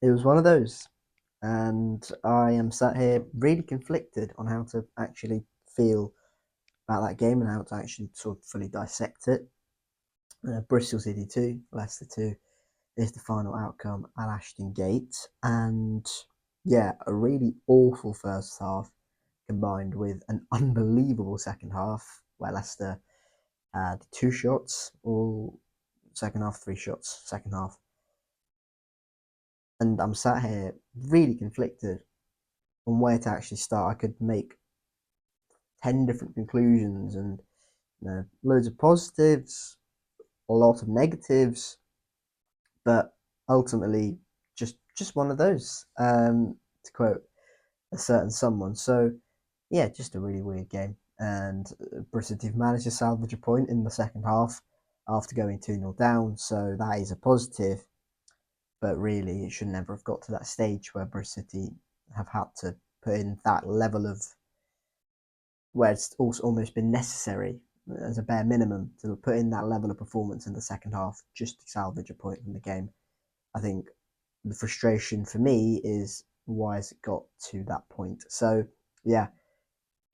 It was one of those, and I am sat here really conflicted on how to actually feel about that game and how to actually sort of fully dissect it. Bristol City 2, Leicester 2 is the final outcome at Ashton Gate, and yeah, a really awful first half combined with an unbelievable second half where Leicester had two shots, all second half, three shots, second half. And I'm sat here really conflicted on where to actually start. I could make 10 different conclusions and loads of positives, a lot of negatives, but ultimately just one of those, to quote a certain someone. So yeah, just a really weird game. And Bristol have managed to salvage a point in the second half after going 2-0 down, so that is a positive. But really, it should never have got to that stage where Bristol City have had to put in that level of where it's also almost been necessary as a bare minimum to put in that level of performance in the second half just to salvage a point from the game. I think the frustration for me is why has it got to that point? So yeah,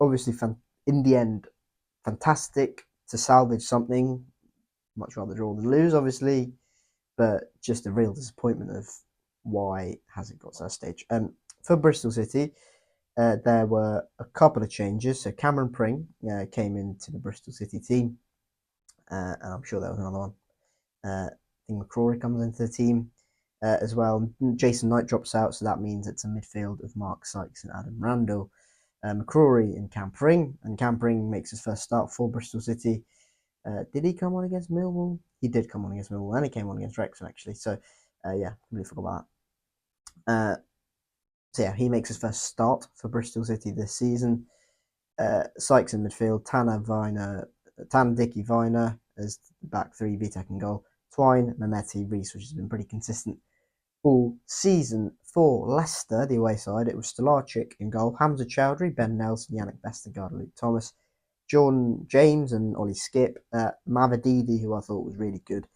obviously, in the end, fantastic to salvage something. Much rather draw than lose, obviously, but just a real disappointment of why has it got to that stage. For Bristol City, there were a couple of changes. So Cameron Pring came into the Bristol City team, and I'm sure there was another one. I think McCrory comes into the team as well. Jason Knight drops out, so that means it's a midfield of Mark Sykes and Adam Randall. McCrory and Cam Pring, and Cam Pring makes his first start for Bristol City. Did he come on against Millwall? He did come on against Millwall, and he came on against Wrexham actually. So yeah, completely forgot about that. So yeah, he makes his first start for Bristol City this season. Sykes in midfield, Tan Dicky Viner as back three, Vitek in goal, Twine, Mehmeti, Reese, which has been pretty consistent all season. For Leicester, the away side, it was Stolarczyk in goal, Hamza Chowdhury, Ben Nelson, Yannick Vestergaard, Luke Thomas, Jordan James and Ollie Skip, Mavididi, who I thought was really good,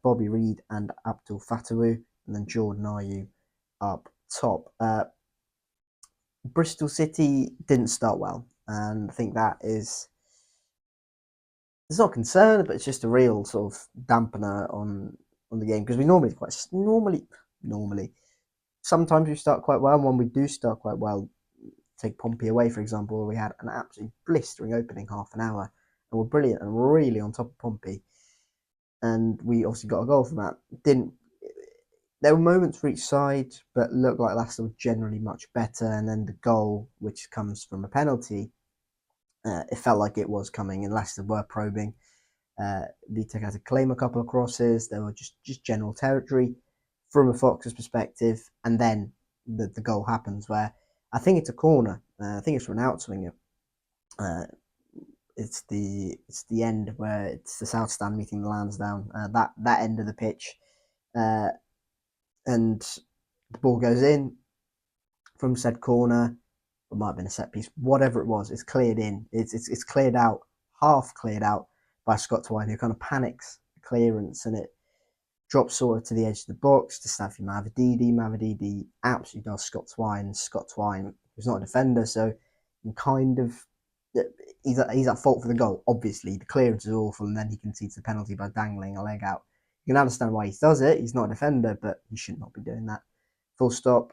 Bobby Reed and Abdul Fatawu, and then Jordan Ayew up top. Bristol City didn't start well, and I think that is, it's not concerned, but it's just a real sort of dampener on the game because we normally sometimes we start quite well, and when we do start quite well, take Pompey away for example, where we had an absolutely blistering opening half an hour and we're brilliant and we're really on top of Pompey, and we obviously got a goal from that. Didn't There were moments for each side, but looked like Leicester were generally much better. And then the goal, which comes from a penalty, it felt like it was coming, and Leicester were probing. Vitek had to claim a couple of crosses. There were just general territory from a Fox's perspective, and then the goal happens where I think it's a corner. I think it's from an outswinger. It's the end where it's the South Stand meeting the Lansdowne. That end of the pitch, and the ball goes in from said corner. It might have been a set piece, whatever it was. It's cleared in. It's cleared out, half cleared out by Scott Twine, who kind of panics the clearance, and it drops sort of to the edge of the box to Staffy Mavididi. Mavididi absolutely does Scott Twine. Scott Twine, who's not a defender, so kind of he's at fault for the goal. Obviously, the clearance is awful, and then he concedes the penalty by dangling a leg out. You can understand why he does it. He's not a defender, but he should not be doing that. Full stop.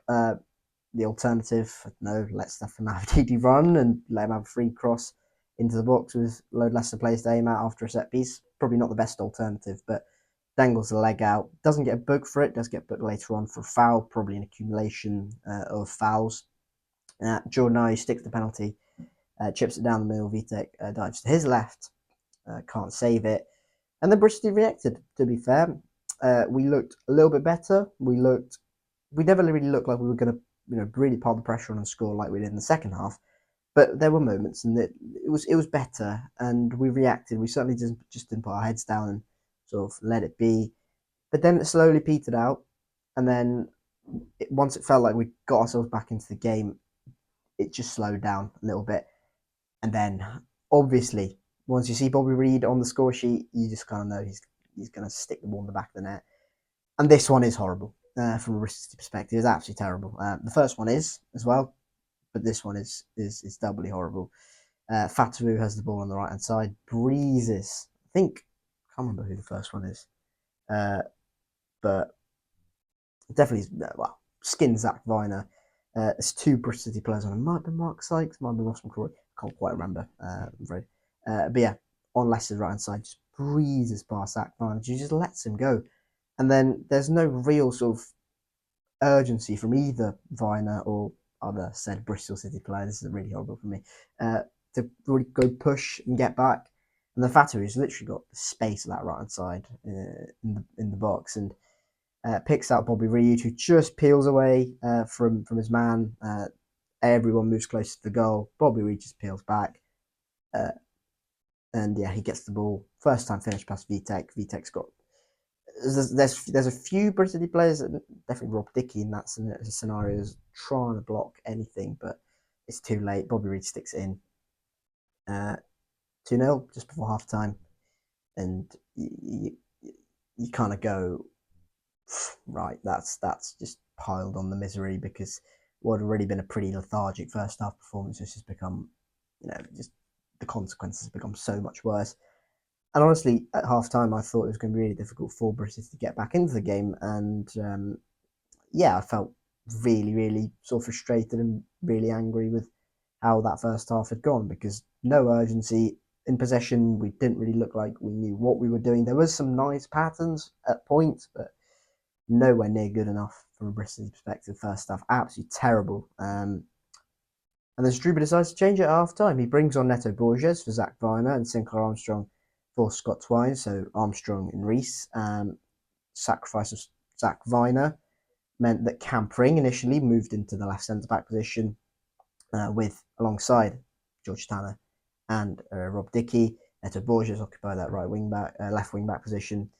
The alternative, let Staffy Mavididi run and let him have a free cross into the box with load Leicester players to aim at after a set piece. Probably not the best alternative, but dangles the leg out. Doesn't get booked for it. Does get booked later on for a foul, probably an accumulation of fouls. Jordan Ayew sticks the penalty, chips it down the middle. Vitek dives to his left, can't save it. And then Bristol reacted, to be fair. We looked a little bit better. We never really looked like we were going to really pile the pressure on and score like we did in the second half. But there were moments, and it was better, and we reacted. We certainly just didn't put our heads down and sort of let it be. But then it slowly petered out, and then once it felt like we got ourselves back into the game, it just slowed down a little bit. And then, obviously, once you see Bobby Reed on the score sheet, you just kind of know he's going to stick the ball in the back of the net. And this one is horrible. from a Bristol perspective is absolutely terrible. The first one is as well, but this one is doubly horrible. Fatawu has the ball on the right hand side, breezes. I think I can't remember who the first one is, but definitely well skins Zach Viner. There's two Bristol City players on. It might be Mark Sykes, might be Ross McCrory. Can't quite remember. I'm afraid. But yeah, on Leicester's right hand side, just breezes past Zach Viner. She just lets him go, and then there's no real sort of urgency from either Viner or other said Bristol City player. This is really horrible for me. To really go push and get back. And the Fatu has literally got the space of that right hand side in the box and picks out Bobby Reed, who just peels away from his man. Everyone moves close to the goal. Bobby Reed just peels back. And yeah, he gets the ball. First time finish past Vitek. Vitek's got. There's a few British players, definitely Rob Dickey in that scenario, is trying to block anything, but it's too late. Bobby Reed sticks it in. 2-0 just before half time, and you kind of go, right, that's just piled on the misery, because what had already been a pretty lethargic first half performance has just become, just the consequences have become so much worse. And honestly, at half time, I thought it was going to be really difficult for British to get back into the game. And yeah, I felt really, really sort of frustrated and really angry with how that first half had gone, because no urgency in possession. We didn't really look like we knew what we were doing. There was some nice patterns at points, but nowhere near good enough from a Bristol perspective. First half, absolutely terrible. And then Struber decides to change it at half time. He brings on Neto Borges for Zach Viner and Sinclair Armstrong for Scott Twine. So Armstrong and Reese. Sacrifice of Zach Viner meant that Campering initially moved into the left centre back position with alongside George Tanner and Rob Dickey. Neto Borges occupied that right wing back, left wing back position.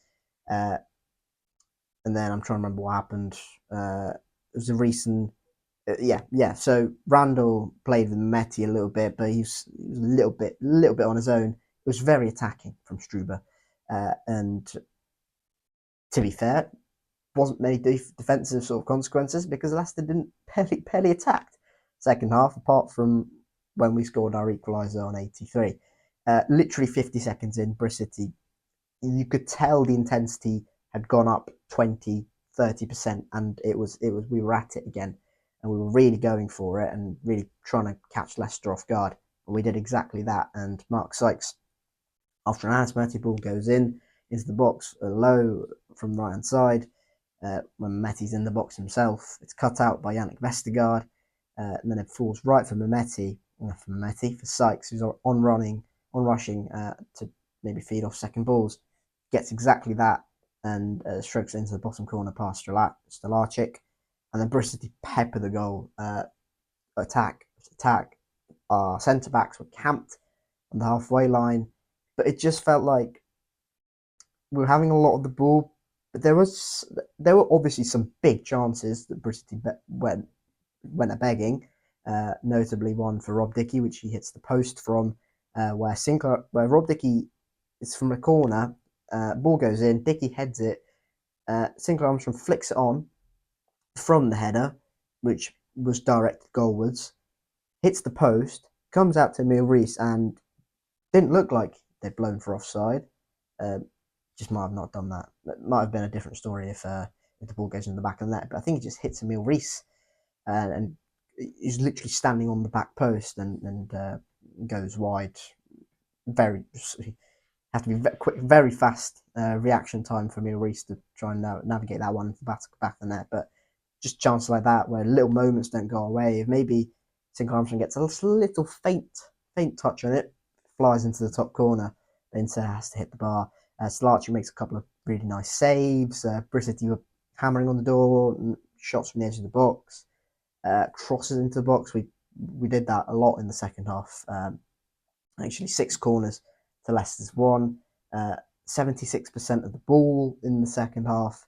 And then I'm trying to remember what happened. It was a recent. Yeah. So Randall played with Mehmeti a little bit, but he was a little bit on his own. It was very attacking from Struber, and to be fair, wasn't many defensive sort of consequences, because Leicester didn't barely attacked second half, apart from when we scored our equaliser on 83. Literally 50 seconds in, Bristol City, you could tell the intensity had gone up 20-30%, and it was we were at it again, and we were really going for it and really trying to catch Leicester off guard, and we did exactly that. And Mark Sykes, after an anti ball, goes into the box low from the right hand side. When Mehmeti's in the box himself, it's cut out by Yannick Vestergaard, and then it falls right for for Sykes, who's on rushing to maybe feed off second balls. Gets exactly that, and strokes it into the bottom corner past Stolarczyk, and then Bristol pepper the goal. Attack. Our centre backs were camped on the halfway line, but it just felt like we were having a lot of the ball. But there were obviously some big chances that Bristol went a begging. Notably one for Rob Dickey, which he hits the post from, where Rob Dickey is from a corner. Ball goes in, Dickey heads it. Sinclair Armstrong flicks it on from the header, which was directed goalwards. Hits the post, comes out to Emil Reese, and didn't look like they'd blown for offside. Just might have not done that. It might have been a different story if the ball goes in the back of the net. But I think it just hits Emil Reese, and he's literally standing on the back post and goes wide. Very have to be very fast reaction time for Emil Reese to try and navigate that one back of the net. But just chances like that where little moments don't go away. If maybe Sinclair Armstrong gets a little faint touch on it, flies into the top corner, then has to hit the bar. Stolarczyk makes a couple of really nice saves. Brissett were hammering on the door, shots from the edge of the box, crosses into the box. We did that a lot in the second half. Actually, 6 corners to Leicester's 1. 76% of the ball in the second half.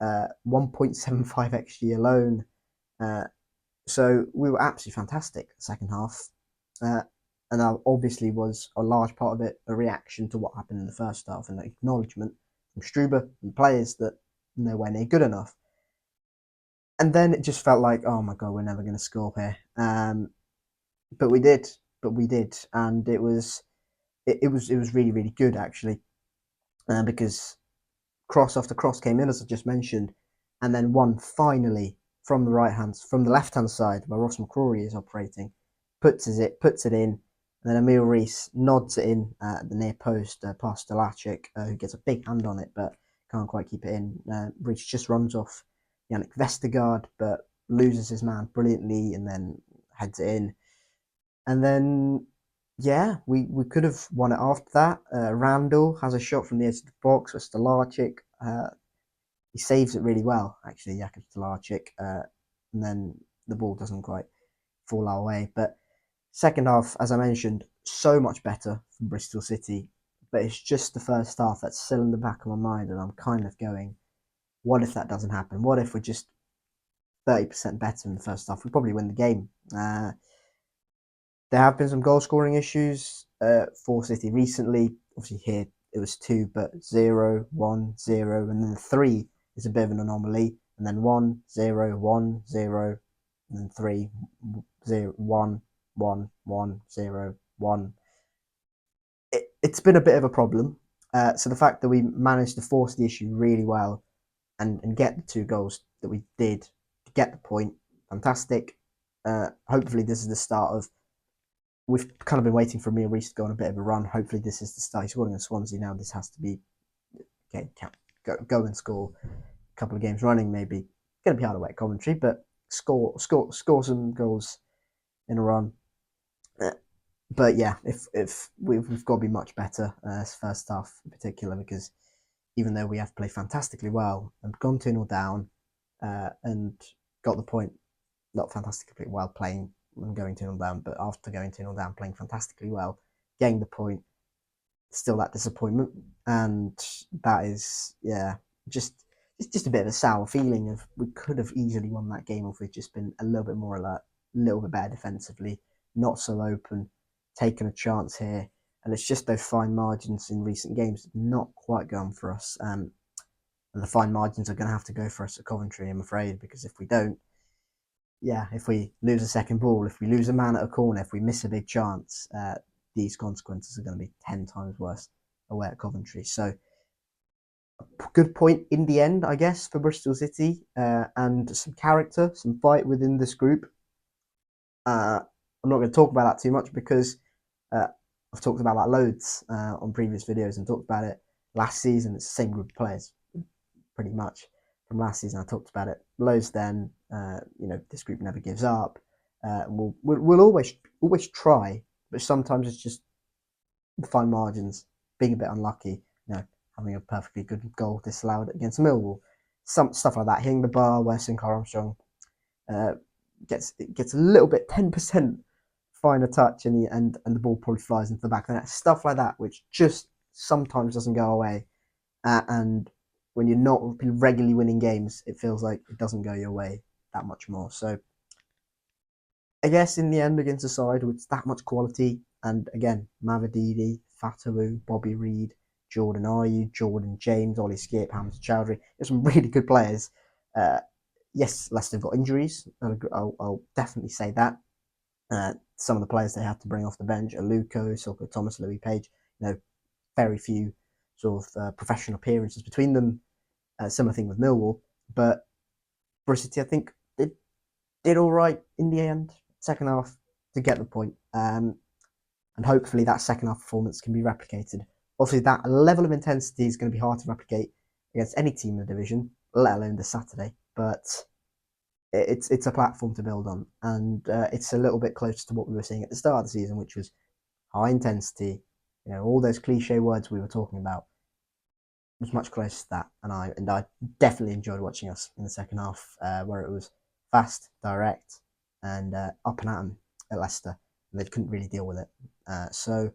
1.75 XG alone. So we were absolutely fantastic the second half. And that obviously was a large part of it a reaction to what happened in the first half, and an acknowledgement from Struber and players that nowhere near good enough. And then it just felt like, oh my god, we're never going to score here. But we did, and it was really really good actually, because cross after cross came in as I just mentioned, and then one finally from the left hand side where Ross McCrory is operating, puts it in, and then Emil Rees nods it in at the near post past Stalacic, who gets a big hand on it but can't quite keep it in. Rees just runs off Yannick Vestergaard but loses his man brilliantly and then heads it in. And then, yeah, we could have won it after that. Randall has a shot from the edge of the box with Stalacic. He saves it really well, actually, Jakub Stalacic. And then the ball doesn't quite fall our way. But second half, as I mentioned, so much better from Bristol City. But it's just the first half that's still in the back of my mind. And I'm kind of going, what if that doesn't happen? What if we're just 30% better in the first half? We probably win the game. There have been some goal scoring issues for City recently. Obviously, here it was 2, but 0, 1, 0, and then 3 is a bit of an anomaly. And then 1, 0, 1, 0, and then 3, 0, 1, 1, 1, 0, 1. It's been a bit of a problem. So the fact that we managed to force the issue really well and get the 2 goals that we did to get the point, fantastic. Hopefully, this is the start of. We've kind of been waiting for Emil Rees to go on a bit of a run. Hopefully, this is the start. He's scoring at Swansea now. This has to be go and score a couple of games running. Maybe going to be hard away at Coventry, but score some goals in a run. But yeah, if we've got to be much better first half in particular, because even though we have played fantastically well and gone 2-0 down and got the point, not fantastically well playing and going 2-0 down, but after going 2-0 down, playing fantastically well, getting the point, still that disappointment. And that is, yeah, it's just a bit of a sour feeling of we could have easily won that game if we'd just been a little bit more alert, a little bit better defensively, not so open, taken a chance here. And it's just those fine margins in recent games not quite going for us. And the fine margins are going to have to go for us at Coventry, I'm afraid, because if we don't, yeah, if we lose a second ball, if we lose a man at a corner, if we miss a big chance, these consequences are going to be 10 times worse away at Coventry. So, good point in the end, I guess, for Bristol City, and some character, some fight within this group. I'm not going to talk about that too much because I've talked about that loads on previous videos and talked about it last season. It's the same group of players, pretty much, from last season. I talked about it loads then. This group never gives up. We'll always try, but sometimes it's just the fine margins, being a bit unlucky. Having a perfectly good goal disallowed against Millwall, some stuff like that, hitting the bar where Sinclair Armstrong gets a little bit 10% finer touch and the ball probably flies into the back of the net. Stuff like that, which just sometimes doesn't go away. And when you're not regularly winning games, it feels like it doesn't go your way that much more. So I guess in the end, against a side with that much quality, and again, Mavididi, Fatawu, Bobby Reed, Jordan Ayew, Jordan James, Ollie Skip, Hamza Chowdhury, there's some really good players. Yes, Leicester got injuries. I'll definitely say that. Some of the players they had to bring off the bench are Luco, Silko Thomas, Louis Page. Very few sort of professional appearances between them. Similar thing with Millwall, but Bristol City, I think, did all right in the end. Second half to get the point, and hopefully that second half performance can be replicated. Obviously, that level of intensity is going to be hard to replicate against any team in the division, let alone this Saturday. But it's a platform to build on, and it's a little bit closer to what we were seeing at the start of the season, which was high intensity. All those cliche words we were talking about was much closer to that, and I definitely enjoyed watching us in the second half, where it was fast, direct, and up and at them at Leicester, and they couldn't really deal with it. So,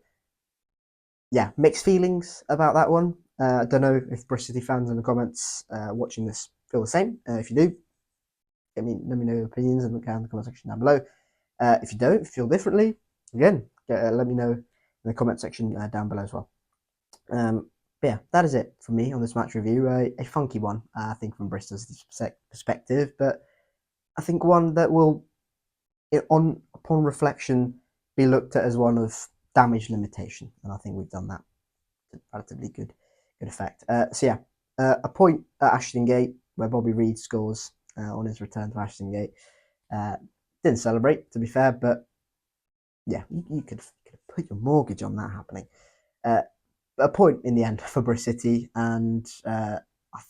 yeah, mixed feelings about that one. I don't know if Bristol City fans in the comments watching this feel the same. If you do, let me know your opinions in the comment section down below. If you don't, if you feel differently, again, let me know in the comment section down below as well. But yeah, that is it for me on this match review. A funky one, I think, from Bristol's perspective, but I think one that will, upon reflection, be looked at as one of damage limitation, and I think we've done that to relatively good effect. So yeah, a point at Ashton Gate where Bobby Reid scores on his return to Ashton Gate. Didn't celebrate, to be fair, but yeah, you could put your mortgage on that happening. A point in the end for Bristol City, and I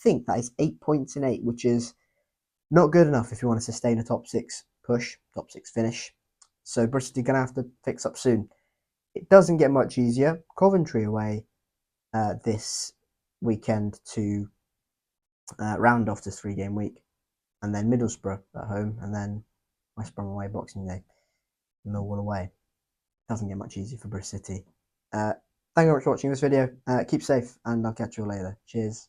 think that is 8 points in 8, which is not good enough if you want to sustain a top 6 push, top 6 finish. So Bristol are going to have to fix up soon. It doesn't get much easier. Coventry away this weekend to round off this 3-game week, and then Middlesbrough at home, and then West Brom away Boxing Day, Millwall away. Doesn't get much easier for Bristol City. Thank you very much for watching this video. Keep safe, and I'll catch you all later. Cheers.